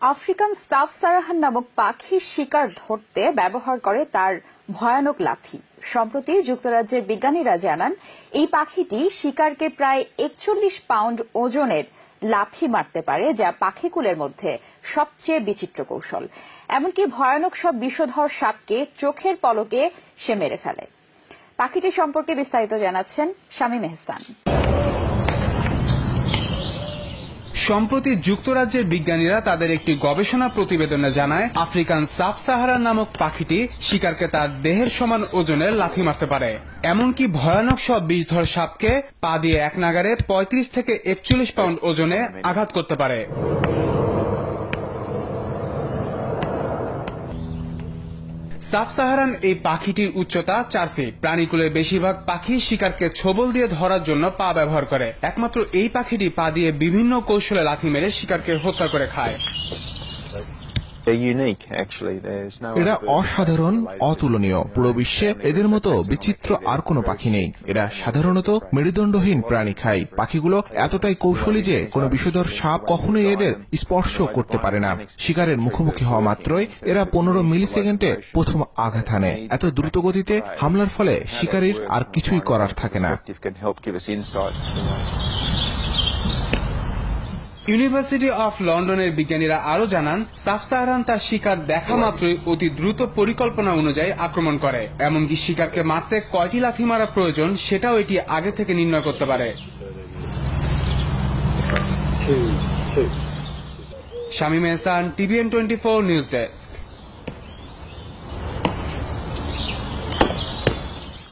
African সাফ সারাহান নামক পাখির শিকার ধরতে ব্যবহার করে তার ভয়ানক লাঠি। সম্প্রতি যুক্তরাজ্যের বিজ্ঞানীরা জানান এই পাখিটি শিকারকে প্রায় ৪১ পাউন্ড ওজনের লাথি মারতে পারে, যা পাখিকুলের মধ্যে সবচেয়ে বিচিত্র কৌশল। এমনকি ভয়ানক সব বিষধর সাপকে চোখের পলকে সে মেরে ফেলে। পাখিটি সম্পর্কে বিস্তারিত জানাচ্ছেন শামীম এহসান। সম্প্রতি যুক্তরাজ্যের বিজ্ঞানীরা তাদের একটি গবেষণা প্রতিবেদনে জানায় আফ্রিকান সাফ সাহারান নামক পাখিটি শিকারকে তার দেহের সমান ওজনের লাথি মারতে পারে। এমনকি ভয়ানক সব বিষধর সাপকে পা দিয়ে এক নাগাড়ে ৩৫ থেকে ৪১ পাউন্ড ওজনে আঘাত করতে পারে। সাফ সাহারান এই পাখিটির উচ্চতা ৪ ফিট। প্রাণীকুলের বেশিরভাগ পাখি শিকারকে ছোবল দিয়ে ধরার জন্য পা ব্যবহার করে। একমাত্র এই পাখিটি পা দিয়ে বিভিন্ন কৌশলে লাথি মেরে শিকারকে হত্যা করে খায়। এরা অসাধারণ, অতুলনীয়। পুরো বিশ্বে এদের মতো বিচিত্র আর কোনো পাখি নেই। এরা সাধারণত মেরুদণ্ডহীন প্রাণী খায়। পাখিগুলো এতটাই কৌশলী যে কোনো বিষধর সাপ কখনোই এদের স্পর্শ করতে পারে না। শিকারের মুখোমুখি হওয়া মাত্রই এরা ১৫ মিলি সেকেন্ডে প্রথম আঘাত হানে। এত দ্রুত গতিতে হামলার ফলে শিকারীর আর কিছুই করার থাকে না। ইউনিভার্সিটি অফ লন্ডনের বিজ্ঞানীরা আরো জানান সাফ সাহারান তার শিকার দেখা মাত্রই অতি দ্রুত পরিকল্পনা অনুযায়ী আক্রমণ করে। এমনকি শিকারকে মারতে কয়টি লাথি মারা প্রয়োজন সেটাও এটি আগে থেকে নির্ণয় করতে পারে। শামীম এহসান, TVN24 নিউজ ডেস্ক।